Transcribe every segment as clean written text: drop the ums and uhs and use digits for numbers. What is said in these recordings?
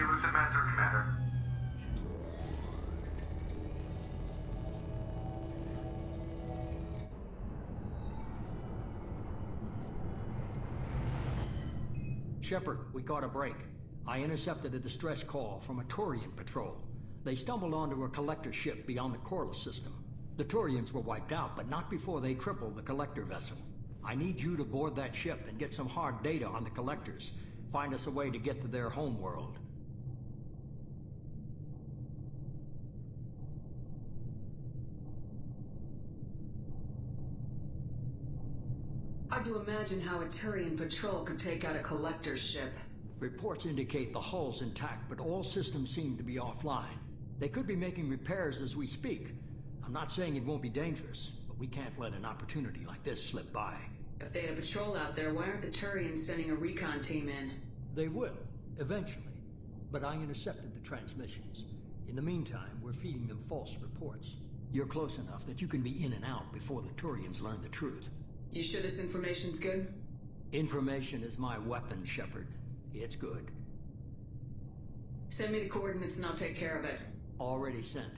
Give us a mentor, Commander. Shepard, we caught a break. I intercepted a distress call from a Turian patrol. They stumbled onto a collector ship beyond the Corliss system. The Turians were wiped out, but not before they crippled the collector vessel. I need you to board that ship and get some hard data on the collectors. Find us a way to get to their homeworld. Hard to imagine how a Turian patrol could take out a collector's ship. Reports indicate the hull's intact, but all systems seem to be offline. They could be making repairs as we speak. I'm not saying it won't be dangerous, but we can't let an opportunity like this slip by. If they had a patrol out there, why aren't the Turians sending a recon team in? They will, eventually. But I intercepted the transmissions. In the meantime, we're feeding them false reports. You're close enough that you can be in and out before the Turians learn the truth. You sure this information's good? Information is my weapon, Shepard. It's good. Send me the coordinates and I'll take care of it. Already sent.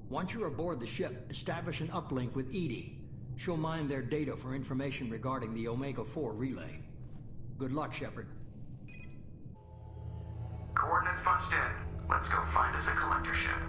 Once you're aboard the ship, establish an uplink with Edie. She'll mine their data for information regarding the Omega-4 relay. Good luck, Shepard. Coordinates punched in. Let's go find us a collector ship.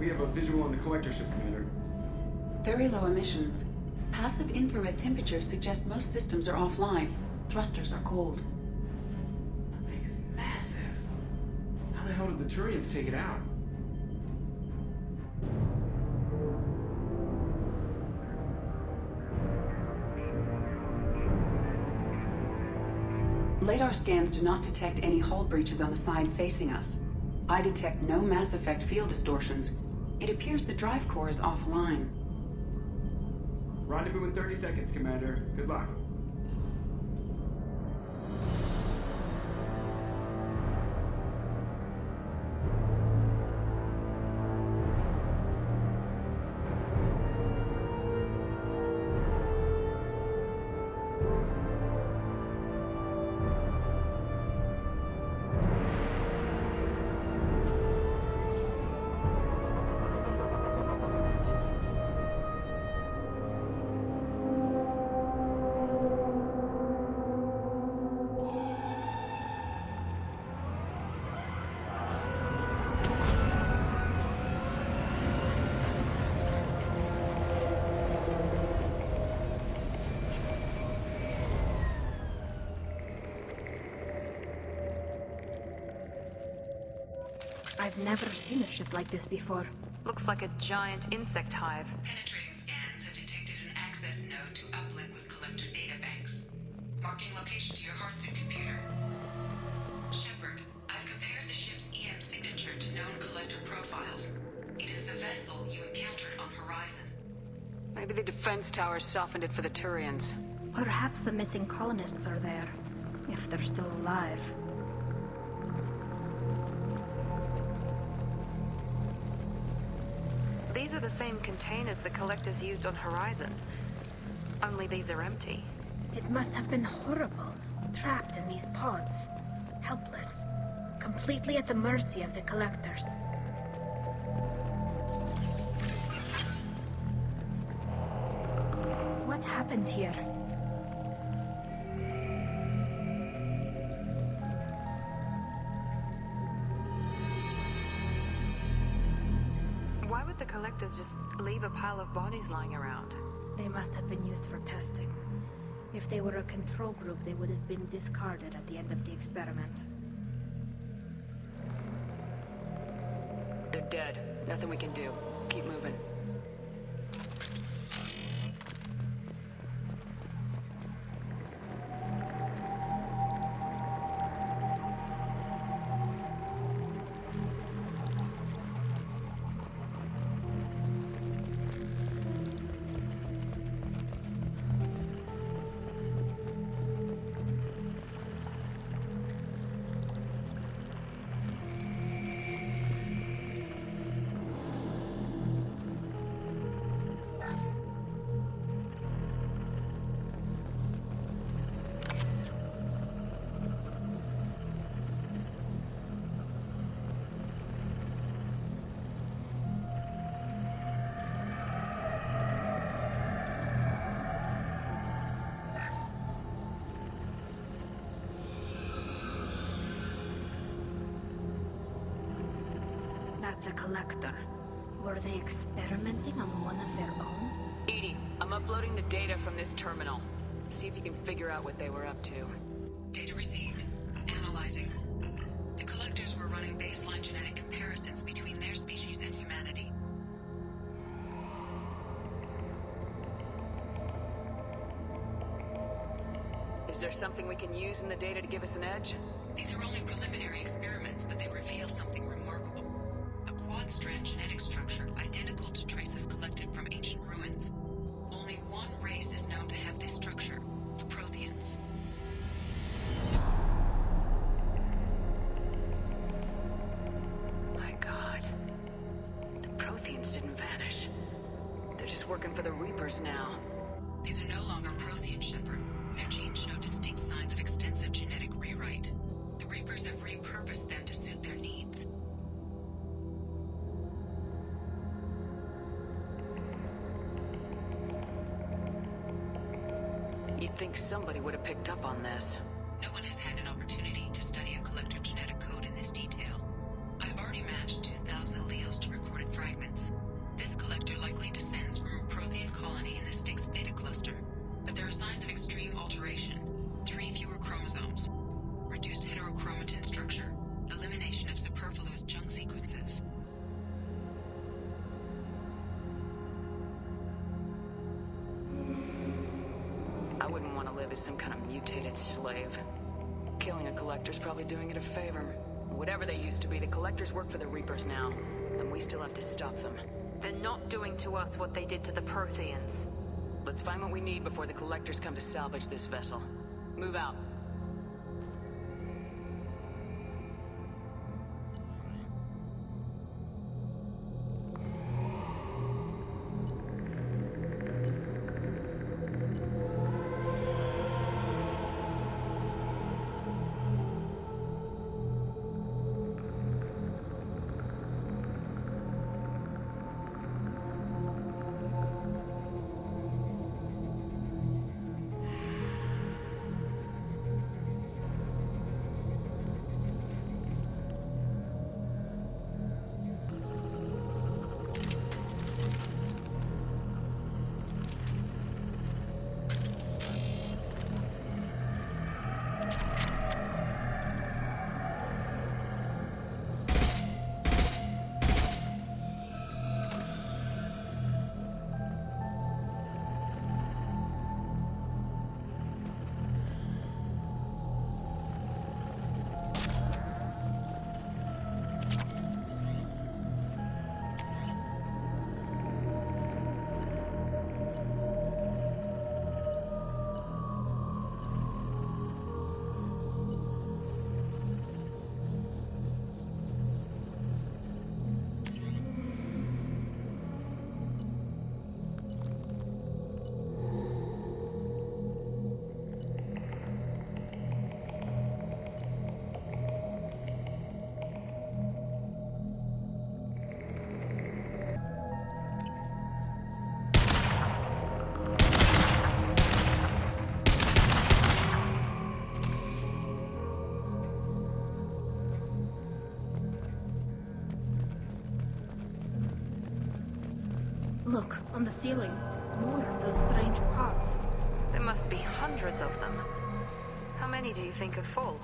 We have a visual on the collector ship, Commander. Very low emissions. Passive infrared temperatures suggest most systems are offline. Thrusters are cold. That thing is massive. How the hell did the Turians take it out? Radar scans do not detect any hull breaches on the side facing us. I detect no MassEffect field distortions. It appears the drive core is offline. Rendezvous in 30 seconds, Commander. Good luck. I've never seen a ship like this before. Looks like a giant insect hive. Penetrating scans have detected an access node to uplink with collector databanks. Marking location to your hardsuit computer. Shepard, I've compared the ship's EM signature to known collector profiles. It is the vessel you encountered on Horizon. Maybe the defense tower softened it for the Turians. Perhaps the missing colonists are there, if they're still alive. These are the same containers the collectors used on Horizon. Only these are empty. It must have been horrible, trapped in these pods. Helpless. Completely at the mercy of the collectors. What happened here? Why would the collectors just leave a pile of bodies lying around? They must have been used for testing. If they were a control group, they would have been discarded at the end of the experiment. They're dead. Nothing we can do. Keep moving. That's a collector. Were they experimenting on one of their own? Edie, I'm uploading the data from this terminal. See if you can figure out what they were up to. Data received. Analyzing. The collectors were running baseline genetic comparisons between their species and humanity. Is there something we can use in the data to give us an edge? These are only preliminary experiments, but they reveal something remarkable. A quad-strand genetic structure identical to traces collected from ancient ruins. Only one race is known to have this structure, the Protheans. My God. The Protheans didn't vanish. They're just working for the Reapers now. These are no longer Prothean, Shepard. Their genes show distinct signs of extensive genetic rewrite. The Reapers have repurposed them to suit their needs. You'd think somebody would have picked up on this. No one has had an opportunity to study a collector genetic code in this detail. I've already matched 2,000 alleles to recorded fragments. This collector likely descends from a Prothean colony in the Styx Theta cluster. But there are signs of extreme alteration. 3 fewer chromosomes. Reduced heterochromatin structure. Elimination of superfluous junk sequences. I wouldn't want to live as some kind of mutated slave. Killing a collector's probably doing it a favor. Whatever they used to be, the collectors work for the Reapers now. And we still have to stop them. They're not doing to us what they did to the Protheans. Let's find what we need before the collectors come to salvage this vessel. Move out. Look, on the ceiling. More of those strange pods. There must be hundreds of them. How many do you think are full?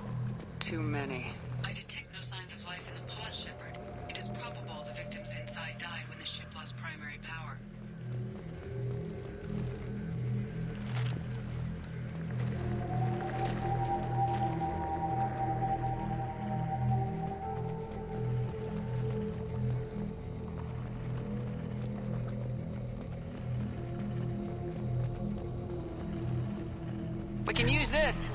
Too many. I detect no signs of life in the pod, Shepard. It is probable the victims inside died when the ship lost primary power. We can use this.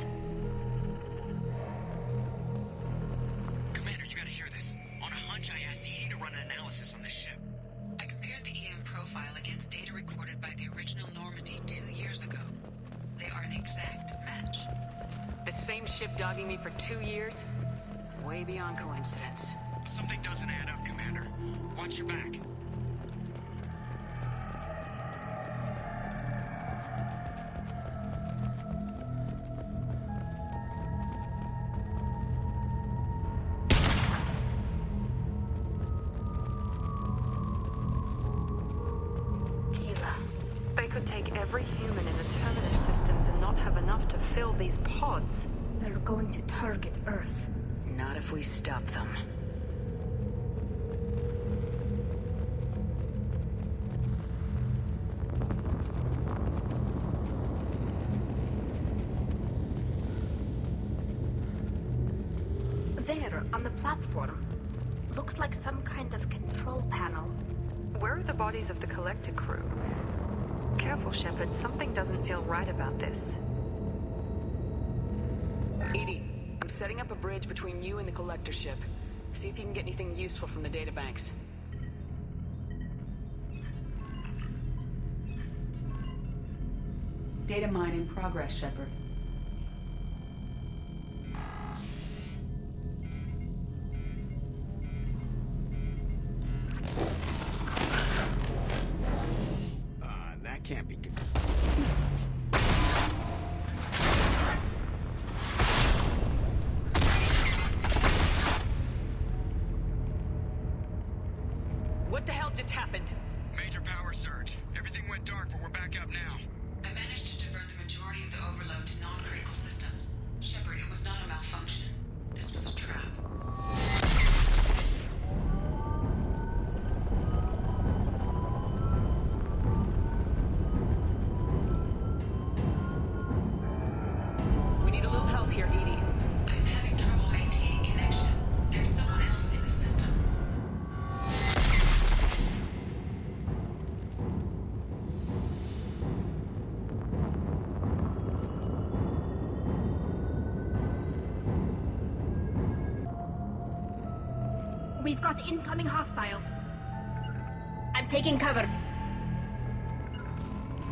Commander, you gotta hear this. On a hunch, I asked ED to run an analysis on this ship. I compared the EM profile against data recorded by the original Normandy 2 years ago. They are an exact match. The same ship dogging me for 2 years? Way beyond coincidence. Something doesn't add up, Commander. Watch your back. They could take every human in the Terminus systems and not have enough to fill these pods. They're going to target Earth. Not if we stop them. There, on the platform. Looks like some kind of control panel. Where are the bodies of the Collector crew? Careful, Shepard. Something doesn't feel right about this. ED, I'm setting up a bridge between you and the Collector ship. See if you can get anything useful from the databanks. Data mine in progress, Shepard. That can't be good. What the hell just happened? Major power surge. Everything went dark, but we're back up now. I managed to divert the majority of the overload to non-critical systems. Shepard, it was not a malfunction. This was a trap. We need a little help here, ED. I'm having trouble maintaining connection. There's someone else in the system. We've got incoming hostiles. I'm taking cover.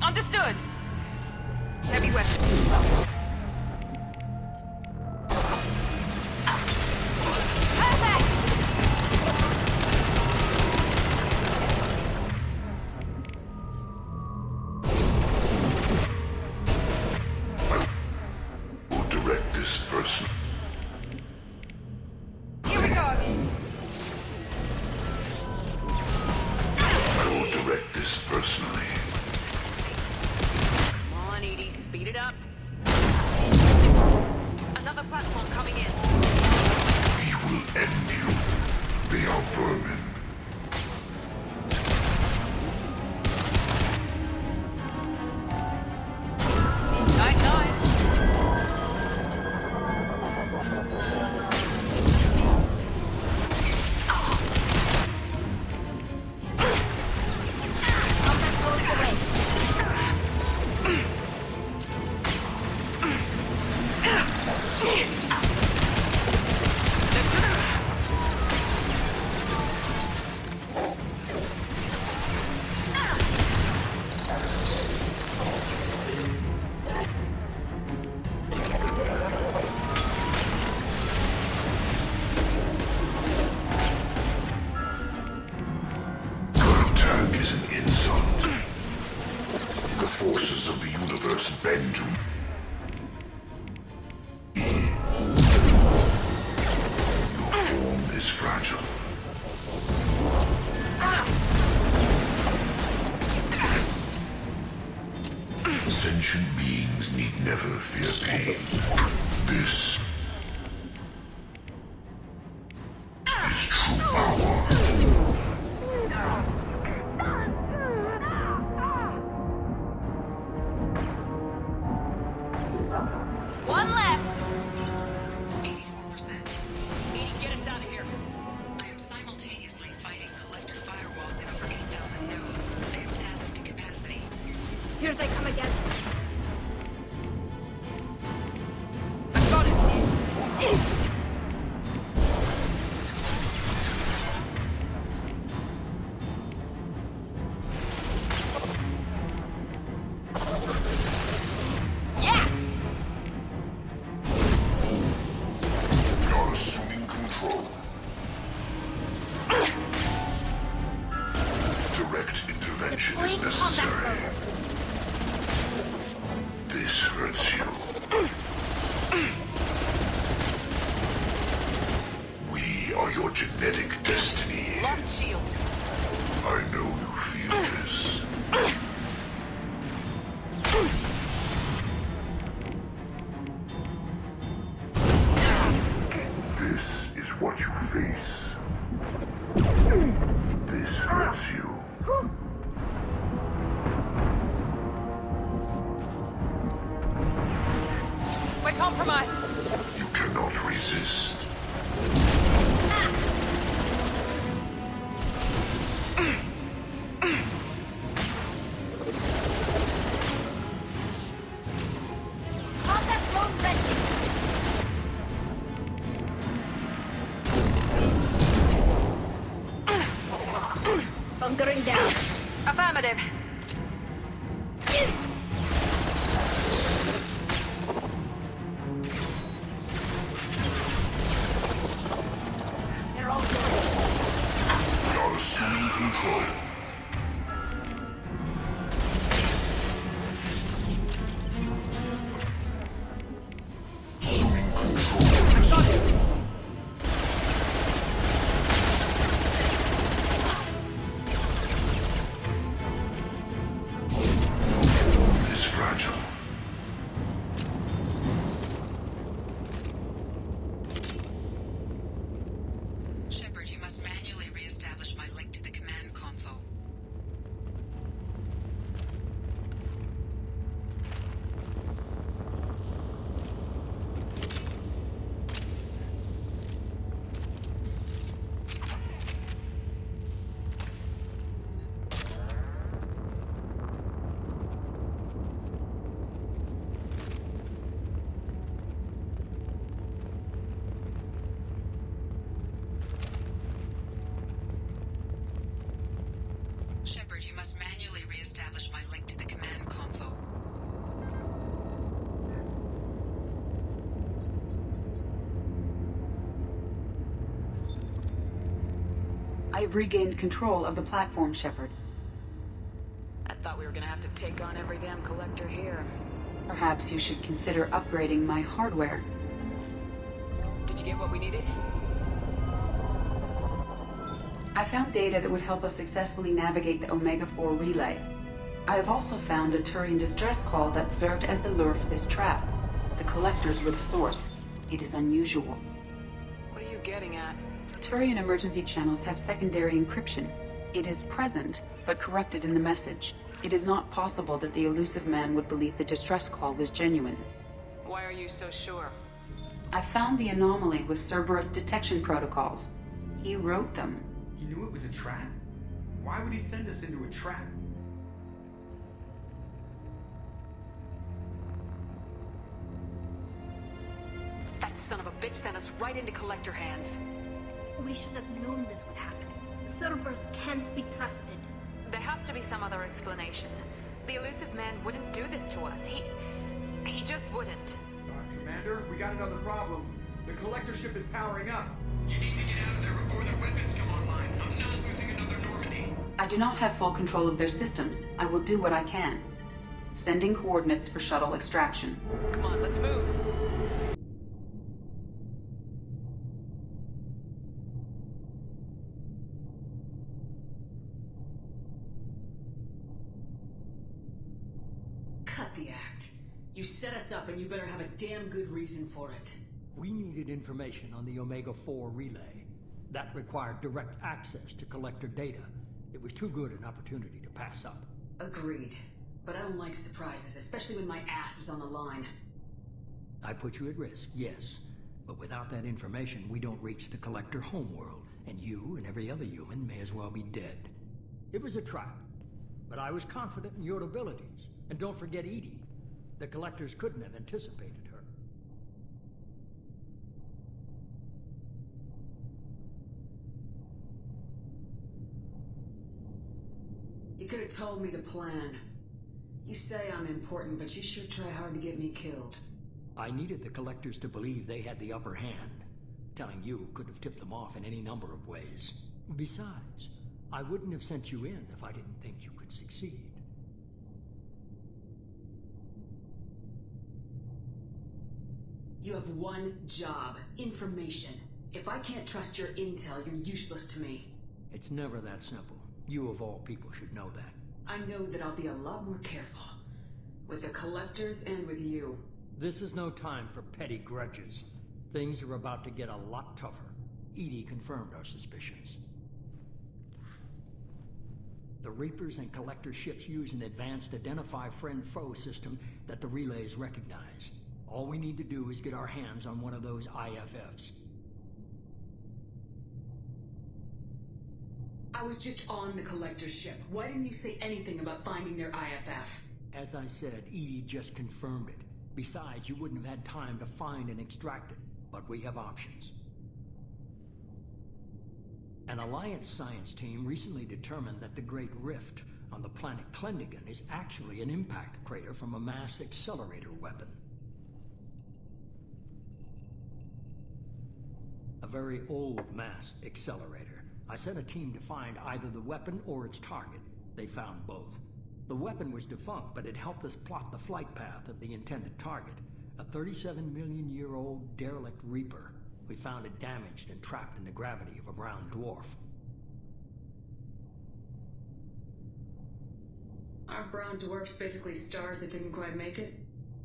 Understood! Heavy weapons. Direct this person. Here we go! I will direct this personally. Come on, ED, speed it up. Another platform coming in. We will end you. They are vermin. Night. Contact is an insult. The forces of the universe bend to your form is fragile. Sentient beings need never fear pain. This is true power. One left. 84%. Edie, get us out of here. I am simultaneously fighting collector firewalls in over 8,000 nodes. I am tasked to capacity. Here they come again. I got it. Yeah. We are assuming control. Direct intervention is necessary. This hurts you. We are your genetic destiny. Lock shields. I know you feel this. This is what you face. This hurts you. We're compromised. You cannot resist. Contact drone ready. Bunkering down. Affirmative. They're all dead. We are assuming control. Assuming control of this war. No form is fragile. Shepard, you must manually re-establish my link to the command console. Shepard, you must manually re-establish my link to the command console. I have regained control of the platform, Shepard. I thought we were gonna have to take on every damn collector here. Perhaps you should consider upgrading my hardware. Did you get what we needed? I found data that would help us successfully navigate the Omega-4 relay. I have also found a Turian distress call that served as the lure for this trap. The collectors were the source. It is unusual. What are you getting at? Turian emergency channels have secondary encryption. It is present, but corrupted in the message. It is not possible that the elusive man would believe the distress call was genuine. Why are you so sure? I found the anomaly with Cerberus detection protocols. He wrote them. He knew it was a trap? Why would he send us into a trap? That son of a bitch sent us right into collector hands. We should have known this would happen. Cerberus can't be trusted. There has to be some other explanation. The elusive man wouldn't do this to us. He just wouldn't. Commander, we got another problem. The collector ship is powering up. You need to get out of there before their weapons come online. I'm not losing another Normandy. I do not have full control of their systems. I will do what I can. Sending coordinates for shuttle extraction. Come on, let's move. Cut like the act. You set us up and you better have a damn good reason for it. We needed information on the Omega-4 relay. That required direct access to collector data. It was too good an opportunity to pass up. Agreed. But I don't like surprises, especially when my ass is on the line. I put you at risk, yes. But without that information, we don't reach the collector homeworld, and you and every other human may as well be dead. It was a trap, but I was confident in your abilities. And don't forget Edie. The collectors couldn't have anticipated her. You could have told me the plan. You say I'm important, but you sure try hard to get me killed. I needed the collectors to believe they had the upper hand. Telling you could have tipped them off in any number of ways. Besides, I wouldn't have sent you in if I didn't think you could succeed. You have one job. Information. If I can't trust your intel, you're useless to me. It's never that simple. You of all people should know that. I know that I'll be a lot more careful. With the collectors and with you. This is no time for petty grudges. Things are about to get a lot tougher. Edie confirmed our suspicions. The Reapers and Collector ships use an advanced Identify Friend-Foe system that the relays recognize. All we need to do is get our hands on one of those IFFs. I was just on the Collector's ship. Why didn't you say anything about finding their IFF? As I said, Edie just confirmed it. Besides, you wouldn't have had time to find and extract it. But we have options. An Alliance science team recently determined that the Great Rift on the planet Klendigan is actually an impact crater from a mass accelerator weapon. A very old mass accelerator. I sent a team to find either the weapon or its target. They found both. The weapon was defunct, but it helped us plot the flight path of the intended target. A 37-million-year-old derelict Reaper. We found it damaged and trapped in the gravity of a brown dwarf. Are brown dwarfs basically stars that didn't quite make it?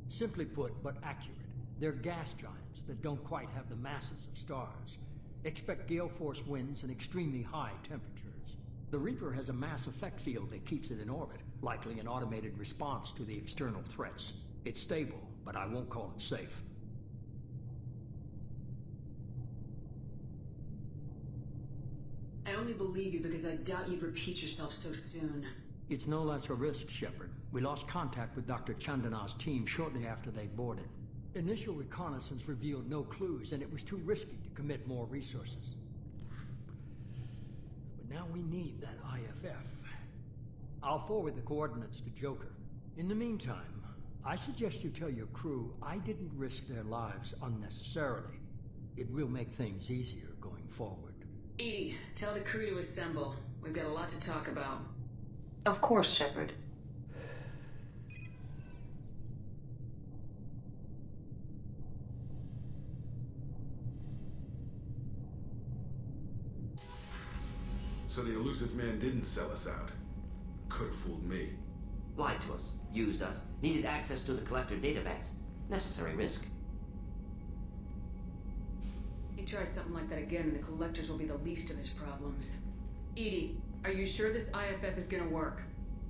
Simply put, but accurate. They're gas giants that don't quite have the masses of stars. Expect gale force winds and extremely high temperatures. The Reaper has a MassEffect field that keeps it in orbit, likely an automated response to the external threats. It's stable, but I won't call it safe. I only believe you because I doubt you'd repeat yourself so soon. It's no less a risk, Shepard. We lost contact with Dr. Chandana's team shortly after they boarded. Initial reconnaissance revealed no clues, and it was too risky to commit more resources. But now we need that IFF. I'll forward the coordinates to Joker. In the meantime, I suggest you tell your crew I didn't risk their lives unnecessarily. It will make things easier going forward. Edie, tell the crew to assemble. We've got a lot to talk about. Of course, Shepard. So the elusive man didn't sell us out. Could have fooled me. Lied to us, used us, needed access to the collector databanks. Necessary risk. You try something like that again and the collectors will be the least of his problems. Edie, are you sure this IFF is gonna work?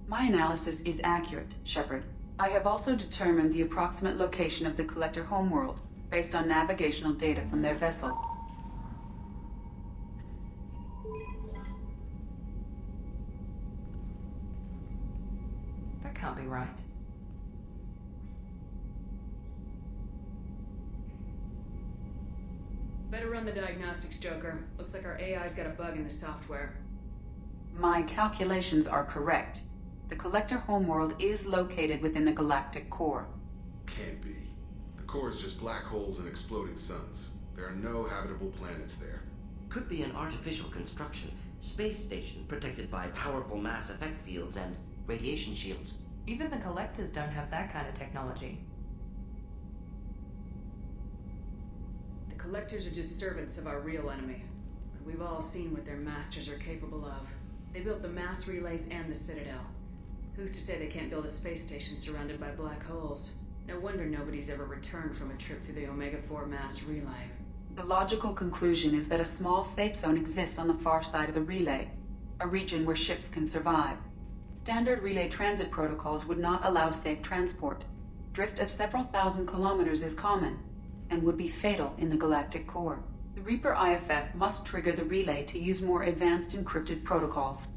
My analysis is accurate, Shepard. I have also determined the approximate location of the collector homeworld based on navigational data from their vessel. That can't be right. Better run the diagnostics, Joker. Looks like our AI's got a bug in the software. My calculations are correct. The collector homeworld is located within the galactic core. Can't be. The core is just black holes and exploding suns. There are no habitable planets there. Could be an artificial construction, space station protected by powerful mass effect fields and radiation shields. Even the Collectors don't have that kind of technology. The collectors are just servants of our real enemy. But we've all seen what their masters are capable of. They built the mass relays and the Citadel. Who's to say they can't build a space station surrounded by black holes? No wonder nobody's ever returned from a trip through the Omega-4 mass relay. The logical conclusion is that a small safe zone exists on the far side of the relay, a region where ships can survive. Standard relay transit protocols would not allow safe transport. Drift of several thousand kilometers is common, and would be fatal in the galactic core. The Reaper IFF must trigger the relay to use more advanced encrypted protocols.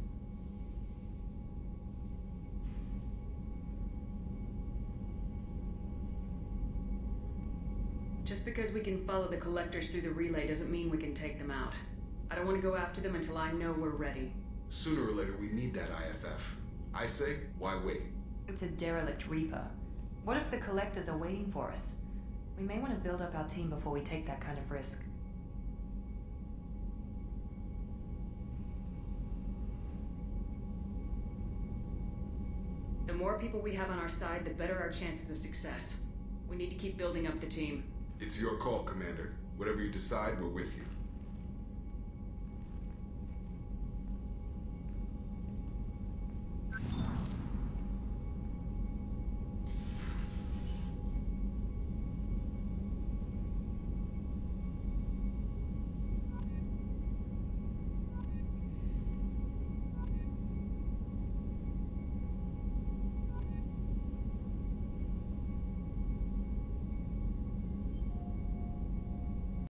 Just because we can follow the Collectors through the relay doesn't mean we can take them out. I don't want to go after them until I know we're ready. Sooner or later, we need that IFF. I say, why wait? It's a derelict Reaper. What if the Collectors are waiting for us? We may want to build up our team before we take that kind of risk. The more people we have on our side, the better our chances of success. We need to keep building up the team. It's your call, Commander. Whatever you decide, we're with you.